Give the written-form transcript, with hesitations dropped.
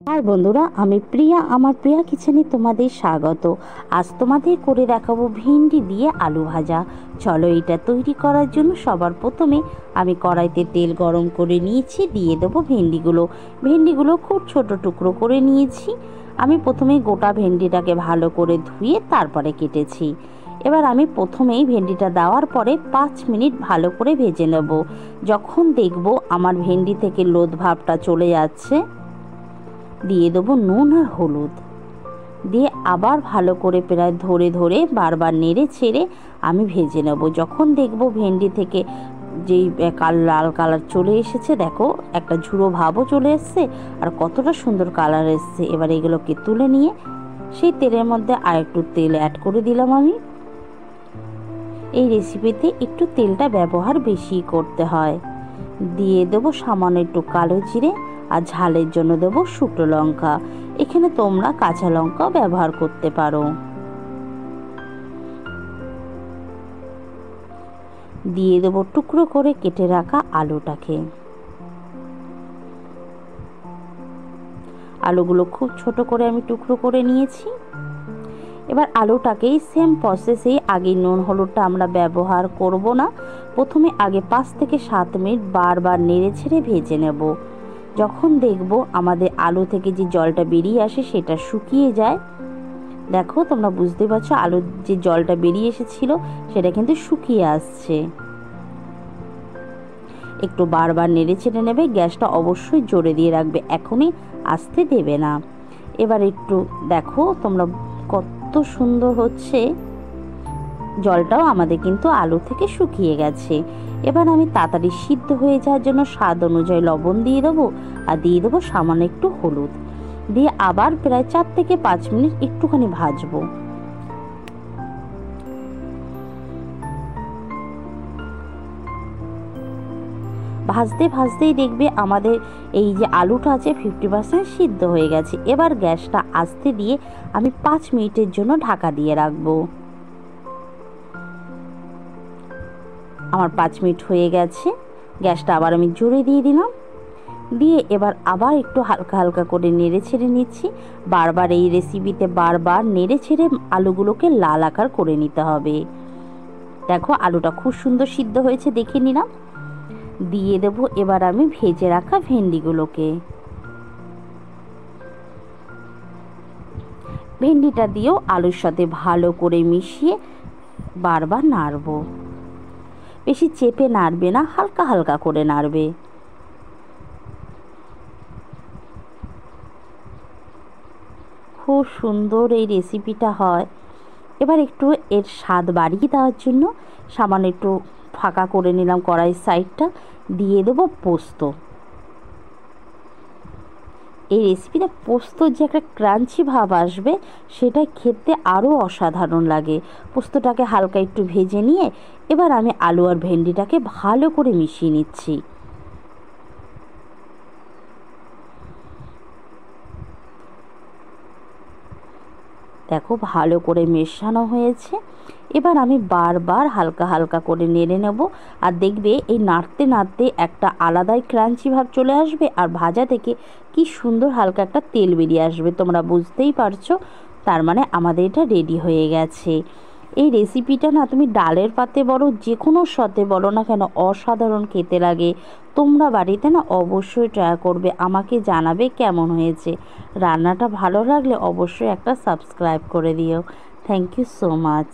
High বন্ধুরা, আমি প্রিয়া। আমার প্রিয়া কিচেনে তোমাদের স্বাগত। আজ তোমাদের করে দেখাবো ভিন্ডি দিয়ে আলু ভাজা। চলো এটা তৈরি করার জন্য সবার প্রথমে আমি কড়াইতে তেল গরম করে নিয়েছি, দিয়ে দেবো ভেন্ডিগুলো খুব ছোট টুকরো করে নিয়েছি। আমি প্রথমে গোটা ভেন্ডিটাকে ভালো করে ধুয়ে তারপরে কেটেছি। এবার আমি প্রথমেই ভেন্ডিটা দেওয়ার পরে 5 মিনিট ভালো করে ভেজে নেব। যখন দেখব আমার ভেন্ডি থেকে লোদ ভাবটা চলে যাচ্ছে, দিয়ে দেবো নুন আর হলুদ, দিয়ে আবার ভালো করে প্রায় ধরে ধরে বারবার নেড়ে ছেড়ে আমি ভেজে নেব। যখন দেখব ভেন্ডি থেকে যেই লাল কালার চলে এসেছে, দেখো একটা ঝুড়ো ভাবও চলে এসছে আর কতটা সুন্দর কালার এসছে। এবার এগুলোকে তুলে নিয়ে সেই তেলের মধ্যে আর একটু তেল অ্যাড করে দিলাম। আমি এই রেসিপিতে একটু তেলটা ব্যবহার বেশি করতে হয়। দিয়ে দেবো সামান্য একটু কালো জিরে, আর ঝালের জন্য দেবো শুকনো লঙ্কা। এখানে তোমরা কাঁচা লঙ্কাও ব্যবহার করতে পারো। দিয়ে দেবো টুকরো করে কেটে রাখা আলুটাকে। আলুগুলো খুব ছোট করে আমি টুকরো করে নিয়েছি। এবার আলুটাকেই সেম প্রসেসেই আগে নুন হলুদটা আমরা ব্যবহার করব না। প্রথমে আগে 5 থেকে 7 মিনিট বারবার নেড়ে ছেড়ে ভেজে নেব। যখন দেখব আমাদের আলু থেকে যে জলটা বেরিয়ে আসে সেটা শুকিয়ে যায়, দেখো তোমরা বুঝতে পারছো আলুর যে জলটা বেরিয়ে এসেছিল সেটা কিন্তু শুকিয়ে আসছে। একটু বারবার নেড়ে ছেড়ে নেবে। গ্যাসটা অবশ্যই জোরে দিয়ে রাখবে, এখনই আস্তে দেবে না। এবার একটু দেখো তোমরা কত সুন্দর হচ্ছে, জলটাও আমাদের কিন্তু আলু থেকে শুকিয়ে গেছে। এবার আমি তাড়াতাড়ি সিদ্ধ হয়ে যাওয়ার জন্য স্বাদ অনুযায়ী লবণ দিয়ে দেবো, আর দিয়ে দেবো সামান্য একটু হলুদ, দিয়ে আবার প্রায় 4 থেকে 5 মিনিট একটুখানি ভাজবো। ভাজতে ভাজতেই দেখবে আমাদের এই যে আলুটা আছে 50% সিদ্ধ হয়ে গেছে। এবার গ্যাসটা আস্তে দিয়ে আমি 5 মিনিটের জন্য ঢাকা দিয়ে রাখবো। আমার 5 মিনিট হয়ে গেছে। গ্যাসটা আবার আমি জোরে দিয়ে দিলাম, দিয়ে এবার আবার একটু হালকা হালকা করে নেড়ে ছেড়ে নিচ্ছি। বারবার এই রেসিপিতে বারবার নেড়ে ছেড়ে আলুগুলোকে লাল আকার করে নিতে হবে। দেখো আলুটা খুব সুন্দর সিদ্ধ হয়েছে, দেখে নিলাম। দিয়ে দেবো এবার আমি ভেজে রাখা ভেন্ডিগুলোকে। ভেন্ডিটা দিয়েও আলুর সাথে ভালো করে মিশিয়ে বারবার নাড়বো। বেশি চেপে নাড়বে না, হালকা হালকা করে নাড়বে। খুব সুন্দর এই রেসিপিটা হয়। এবার একটু এর স্বাদ বাড়িয়ে দেওয়ার জন্য সামান্য একটু ফাঁকা করে নিলাম কড়াইয়ের সাইডটা, দিয়ে দেবো পোস্ত। এই রেসিপিতে পোস্তর যে একটা ক্রাঞ্চি ভাব আসবে, সেটা খেতে আরও অসাধারণ লাগে। পোস্তটাকে হালকা একটু ভেজে নিয়ে এবার আমি আলু আর ভেন্ডিটাকে ভালো করে মিশিয়ে নিচ্ছি। দেখো ভালো করে মেশানো হয়েছে। এবার আমি বারবার হালকা হালকা করে নেড়ে নেব, আর দেখবে এই নাড়তে নাড়তে একটা আলাদাই ক্রাঞ্চি ভাব চলে আসবে, আর ভাজা থেকে কি সুন্দর হালকা একটা তেল বেরিয়ে আসবে, তোমরা বুঝতেই পারছো। তার মানে আমাদের এটা রেডি হয়ে গেছে। এই রেসিপিটা না তুমি ডালের পাতে বলো, যে কোনো সাথে বলো না কেন, অসাধারণ খেতে লাগে। তোমরা বাড়িতে না অবশ্যই ট্রাই করবে, আমাকে জানাবে কেমন হয়েছে। রান্নাটা ভালো লাগলে অবশ্যই একটা সাবস্ক্রাইব করে দিও। Thank you so much.